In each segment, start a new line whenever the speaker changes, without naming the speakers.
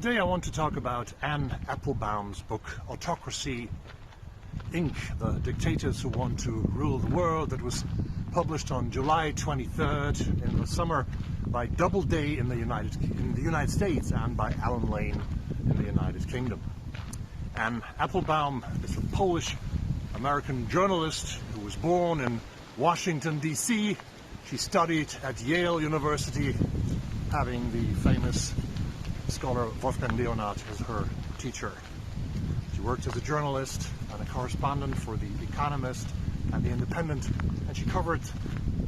Today I want to talk about Anne Applebaum's book Autocracy, Inc., The Dictators Who Want to Rule the World, that was published on July 23rd in the summer by Doubleday in the United States and by Alan Lane in the United Kingdom. Anne Applebaum is a Polish-American journalist who was born in Washington, D.C. She studied at Yale University, having the famous scholar Wolfgang Leonhardt as her teacher. She worked as a journalist and a correspondent for The Economist and The Independent, and she covered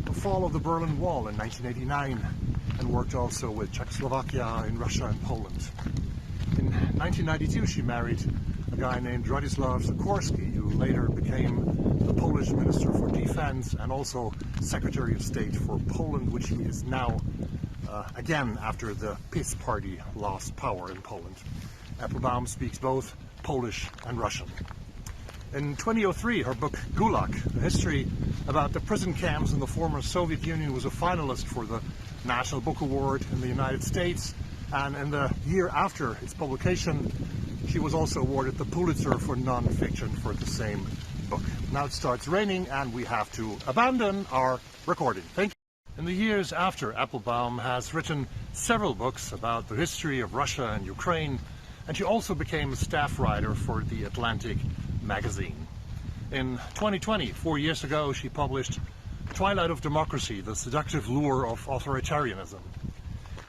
the fall of the Berlin Wall in 1989 and worked also with Czechoslovakia, in Russia and Poland. In 1992 she married a guy named Radzislaw Sikorski, who later became the Polish Minister for Defense and also Secretary of State for Poland, which he is now again after the PiS party lost power in Poland. Applebaum speaks both Polish and Russian. In 2003, her book Gulag, a history about the prison camps in the former Soviet Union, was a finalist for the National Book Award in the United States, and in the year after its publication she was also awarded the Pulitzer for non-fiction for the same book. Now it starts raining and we have to abandon our recording. Thank you. In the years after, Applebaum has written several books about the history of Russia and Ukraine, and she also became a staff writer for The Atlantic magazine. In 2020, 4 years ago, she published Twilight of Democracy, The Seductive Lure of Authoritarianism.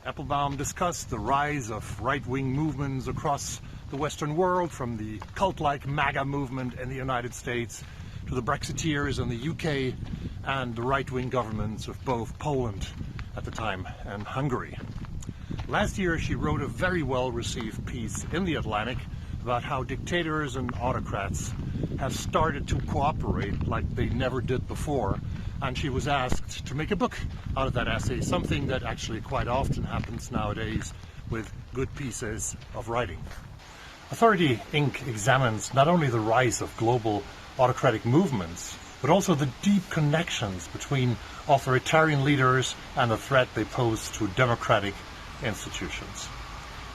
Applebaum discussed the rise of right-wing movements across the Western world, from the cult-like MAGA movement in the United States to the Brexiteers in the UK and the right-wing governments of both Poland at the time and Hungary. Last year she wrote a very well-received piece in The Atlantic about how dictators and autocrats have started to cooperate like they never did before, and she was asked to make a book out of that essay, something that actually quite often happens nowadays with good pieces of writing. Authority, Inc. examines not only the rise of global autocratic movements, but also the deep connections between authoritarian leaders and the threat they pose to democratic institutions.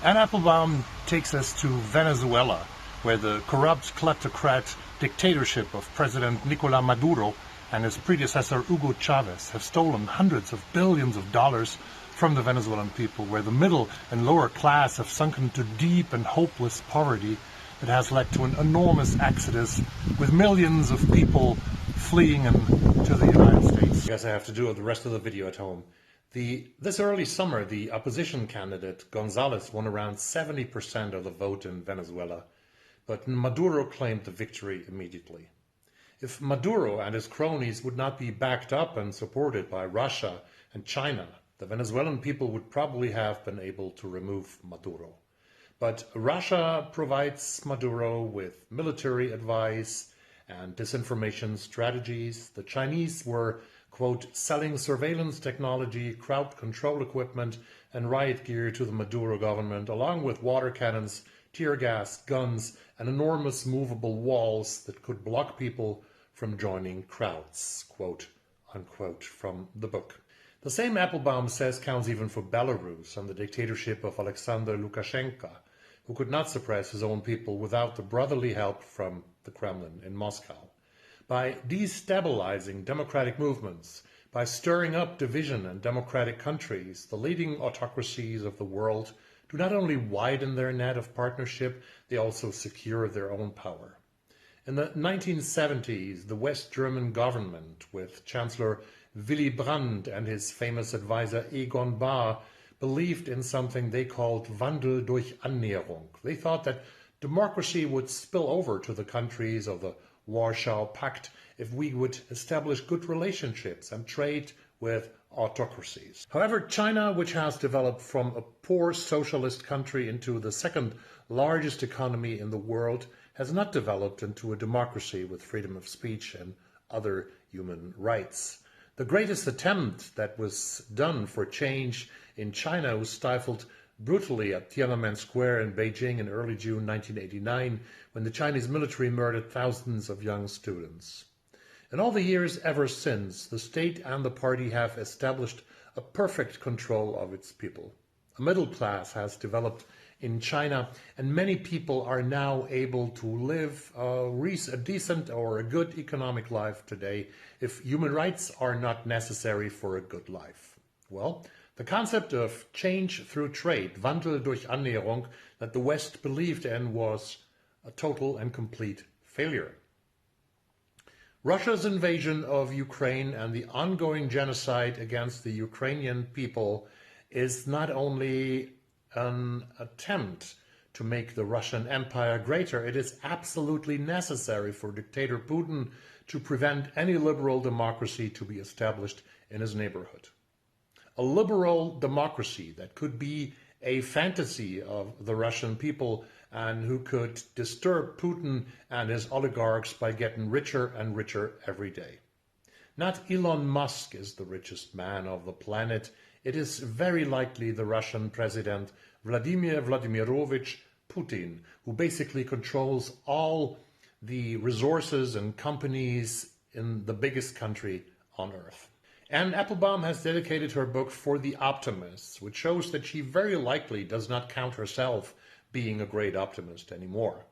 Anne Applebaum takes us to Venezuela, where the corrupt kleptocrat dictatorship of President Nicolás Maduro and his predecessor Hugo Chavez have stolen hundreds of billions of dollars from the Venezuelan people, where the middle and lower class have sunk into deep and hopeless poverty that has led to an enormous exodus, with millions of people fleeing to the United States. I guess I have to do the rest of the video at home. This early summer, the opposition candidate González won around 70% of the vote in Venezuela, but Maduro claimed the victory immediately. If Maduro and his cronies would not be backed up and supported by Russia and China, the Venezuelan people would probably have been able to remove Maduro. But Russia provides Maduro with military advice and disinformation strategies. The Chinese were, quote, selling surveillance technology, crowd control equipment, and riot gear to the Maduro government, along with water cannons, tear gas, guns, and enormous movable walls that could block people from joining crowds, quote, unquote, from the book. The same Applebaum says counts even for Belarus and the dictatorship of Alexander Lukashenko, who could not suppress his own people without the brotherly help from the Kremlin in Moscow. By destabilizing democratic movements, by stirring up division in democratic countries, the leading autocracies of the world do not only widen their net of partnership, they also secure their own power. In the 1970s, the West German government, with Chancellor Willy Brandt and his famous advisor Egon Bahr, believed in something they called Wandel durch Annäherung. They thought that democracy would spill over to the countries of the Warsaw Pact if we would establish good relationships and trade with autocracies. However, China, which has developed from a poor socialist country into the second largest economy in the world, has not developed into a democracy with freedom of speech and other human rights. The greatest attempt that was done for change in China was stifled brutally at Tiananmen Square in Beijing in early June 1989, when the Chinese military murdered thousands of young students. In all the years ever since, the state and the party have established a perfect control of its people. A middle class has developed in China, and many people are now able to live a decent or a good economic life today if human rights are not necessary for a good life. Well, the concept of change through trade, Wandel durch Annäherung, that the West believed in was a total and complete failure. Russia's invasion of Ukraine and the ongoing genocide against the Ukrainian people is not only an attempt to make the Russian Empire greater, it is absolutely necessary for dictator Putin to prevent any liberal democracy to be established in his neighborhood. A liberal democracy that could be a fantasy of the Russian people and who could disturb Putin and his oligarchs by getting richer and richer every day. Not Elon Musk is the richest man of the planet. It is very likely the Russian president Vladimir Vladimirovich Putin, who basically controls all the resources and companies in the biggest country on earth. Anne Applebaum has dedicated her book For the Optimists, which shows that she very likely does not count herself being a great optimist anymore.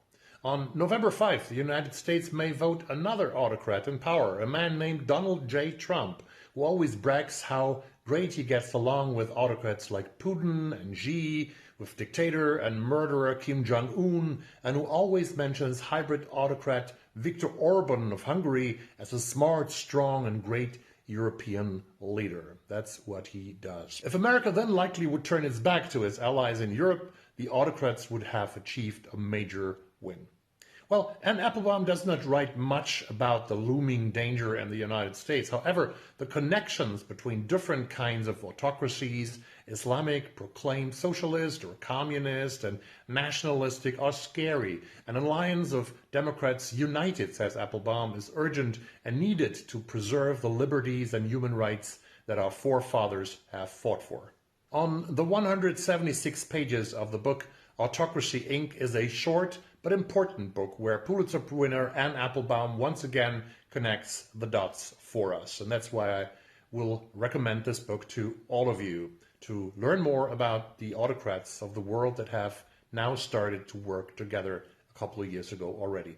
On November 5th, the United States may vote another autocrat in power, a man named Donald J. Trump, who always brags how great he gets along with autocrats like Putin and Xi, with dictator and murderer Kim Jong-un, and who always mentions hybrid autocrat Viktor Orban of Hungary as a smart, strong, and great European leader. That's what he does. If America then likely would turn its back to its allies in Europe, the autocrats would have achieved a major win. Well, Anne Applebaum does not write much about the looming danger in the United States. However, the connections between different kinds of autocracies, Islamic, proclaimed socialist or communist, and nationalistic, are scary. An alliance of Democrats united, says Applebaum, is urgent and needed to preserve the liberties and human rights that our forefathers have fought for. On the 176 pages of the book, Autocracy, Inc. is a short but important book where Pulitzer winner Anne Applebaum once again connects the dots for us. And that's why I will recommend this book to all of you to learn more about the autocrats of the world that have now started to work together a couple of years ago already.